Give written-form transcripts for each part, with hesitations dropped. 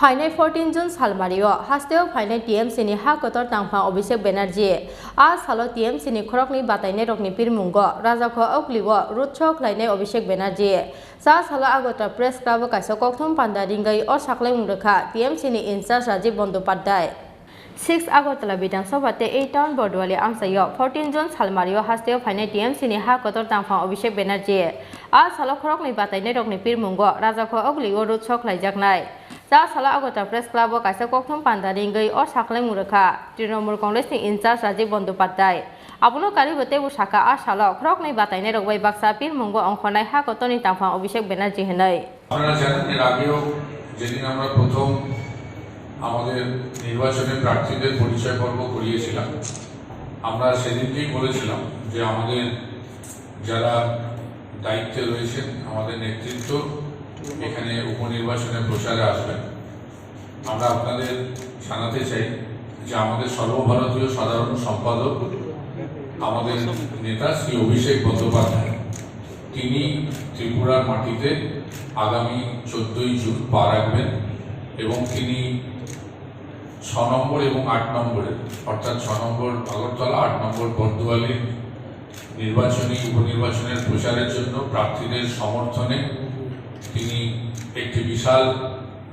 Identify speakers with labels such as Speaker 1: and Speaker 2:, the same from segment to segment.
Speaker 1: final 14 जून सालमारियो हास्टेव final TMC नि हा Qatar तांफा अभिषेक बेनार्जी आ सालो टीएमसी नि खरकनि बातायनाय रकनि पिरमुंगो राजाखो अक्लिवो रुटछक लायनाय अभिषेक बेनार्जी सा सालो आगोटा प्रेस क्लब काइसा कक्थम पान्दा रिंगाय अ साखलाय मुंडखा टीएमसी नि इंचार्ज राजीव बंदोपाध्याय 6 आगरतला विधानसभाते 8 टाउन बरदुआली आमसायो 14 जून सालमारियो हास्टेव फाइनाल टीएमसी नि हा कतर तांफा अभिषेक बेनार्जी आ सालो खरकनि बातायनाय रकनि पिरमुंगो राजाखो अक्लिवो रुटछक लायजाकनाय सा साला आगोटा प्रेस क्लब काइसा कक्थम पान्दा रिंगाय अ साखलाय मुंडखा तृणमूल कांग्रेसनि इंचार्ज राजीव बंदोपाध्याय आबुनो कारिबते बुसाका आ सालो खरकनि बातायनाय रकबाय बाक्सा पिरमुंगो अंखनाय हा कतरनि तांफा अभिषेक बेनार्जी होनाय
Speaker 2: আপনারা জানেন এর আগেও যেদিন আমরা প্রথম আমাদের নির্বাচনে প্রার্থীদের পরিচয় পর্ব করিয়েছিলাম আমরা সেদিনকেই বলেছিলাম যে আমাদের যারা দায়িত্বে রয়েছেন আমাদের নেতৃত্ব এখানে উপনির্বাচনে প্রচারে আসবেন আমরা আপনাদের জানাতে চাই যে আমাদের সর্বভারতীয় সাধারণ সম্পাদক আমাদের নেতা শ্রী অভিষেক বন্দ্যোপাধ্যায় তিনি ত্রিপুরার মাটিতে আগামী 14ই জুন পা রাখবেন এবং তিনি 6 নম্বর এবং 8 নম্বরের অর্থাৎ 6 নম্বর আগরতলা 8 নম্বর বরদুয়ালির নির্বাচনী উপনির্বাচনের প্রচারের জন্য প্রার্থীদের সমর্থনে তিনি একটি বিশাল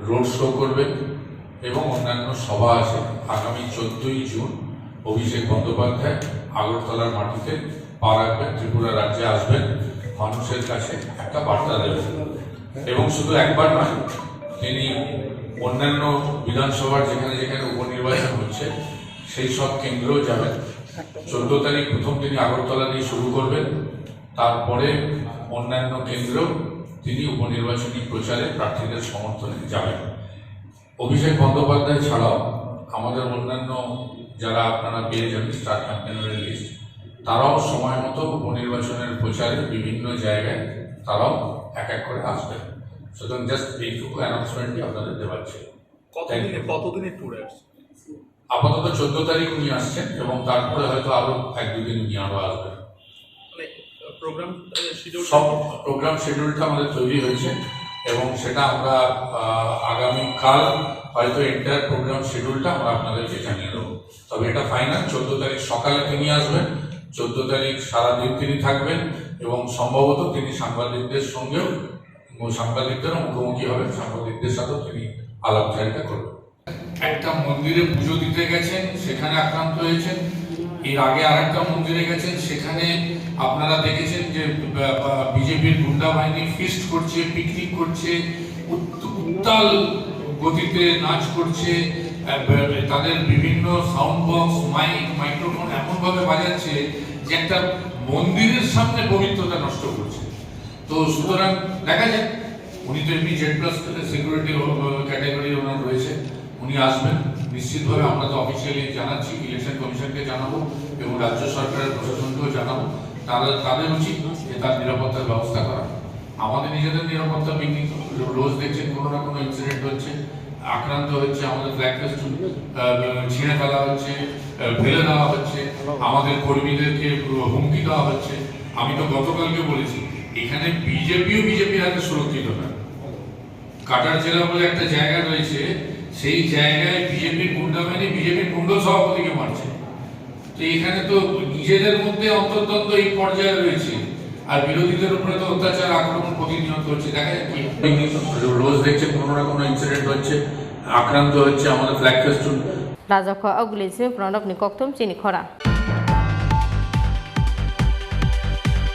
Speaker 2: রোড শো করবেন এবং অন্যান্য সভা আছে আগামী 14ই জুন অভিষেক বন্দ্যোপাধ্যায় আগরতলার মাটিতে পা রাখবেন ত্রিপুরা রাজ্যে আসবেন মানুষের কাছে একটা বার্তা দেবেন এবং শুধু একবার নয় তিনি অন্যান্য বিধানসভার যেখানে যেখানে উপনির্বাচন হচ্ছে সেই সব কেন্দ্রেও যাবেন 14 তারিখ প্রথম তিনি আগরতলা দিয়ে শুরু করবেন তারপরে অন্যান্য কেন্দ্রেও তিনি উপনির্বাচনী প্রচারে প্রার্থীদের সমর্থনে যাবেন অভিষেক বন্দ্যোপাধ্যায় ছাড়াও আমাদের অন্যান্য যারা আপনারা পেয়ে যাবেন স্টার ক্যাম্পেইনের লিস্ট তারাও সময় মতো উপনির্বাচনের প্রচারে বিভিন্ন জায়গায় তারাও এক এক করে আসবেন সুতরাং জাস্ট এইটুকু অ্যানাউন্সমেন্টই আপনাদের দেওয়ার ছিল
Speaker 3: কতদিনের ট্যুরে আসছে
Speaker 2: আপাতত 14 তারিখ উনি আসছেন এবং তারপরে হয়তো আরো 1-2 দিন উনি আরো আসবেন সব প্রোগ্রাম শিডিউলটা আমাদের তৈরি হয়েছে এবং সেটা আমরা আগামীকাল হয়তো এন্টায়ার প্রোগ্রাম শিডিউলটা আমরা আপনাদেরকে জানিয়ে দেবো তবে এটা ফাইনাল 14 তারিখ সকালে তিনি আসবেন 14 তারিখ সারাদিন তিনি থাকবেন এবং সম্ভবত তিনি সাংবাদিকদের সঙ্গেও সাংবাদিকদের মুখোমুখি হবেন সাংবাদিকদের সাথেও তিনি আলাপচারিতা করবেন একটা মন্দিরে পুজো দিতে গেছেন সেখানে আক্রান্ত হয়েছেন এর আগে আরেকটা মন্দিরে গেছেন সেখানে আপনারা দেখেছেন যে বিজেপির গুন্ডা বাহিনী ফিস্ট করছে পিকনিক করছে উত্তাল গতিতে নাচ করছে তাদের বিভিন্ন সাউন্ড বক্স মাইক্রোফোন এমনভাবে বাজাচ্ছে যে একটা মন্দিরের সামনে পবিত্রতা নষ্ট করছে তো সুতরাং দেখা যাক উনি তো এমনি জেড প্লাস সিকিউরিটি ক্যাটাগরি ওনার রয়েছে উনি আসবেন নিশ্চিতভাবে আমরা তো অফিসিয়ালি জানাচ্ছি ইলেকশন কমিশনকে জানাবো এবং রাজ্য সরকারের প্রশাসনকেও জানাবো তাদের উচিত যে তার নিরাপত্তার ব্যবস্থা করা আমাদের নিজেদের নিরাপত্তা বিঘ্নিত রোজ দেখছেন কোনো না কোনো ইনসিডেন্ট হচ্ছে আক্রান্ত হচ্ছে আমাদের ফ্ল্যাগ ফেস্টুন ছিঁড়ে ফেলা হচ্ছে ফেলে দেওয়া হচ্ছে আমাদের কর্মীদেরকে হুমকি দেওয়া হচ্ছে আমি তো গতকালকে বলেছি এখানে বিজেপির হাতে সুরক্ষিত না কাটার জেলা বলে একটা জায়গা রয়েছে সেই জায়গায় বিজেপির গুন্ডা বাহিনী বিজেপির মন্ডল সভাপতিকে মারছে তো এখানে তো নিজেদের মধ্যে অন্তর্দ্বন্দ্ব এই পর্যায়ে রয়েছে আর বিরোধীদের উপরে তো অত্যাচার আক্রমণ প্রতিনিয়ত হচ্ছে দেখা যায় কি রোজ দেখছেন কোনো না কোনো ইনসিডেন্ট হচ্ছে আক্রান্ত হচ্ছে আমাদের ফ্ল্যাগ ফেস্টুন
Speaker 1: রাজাখো অগুলিসি প্রণব নিকক্তম চিনি খরা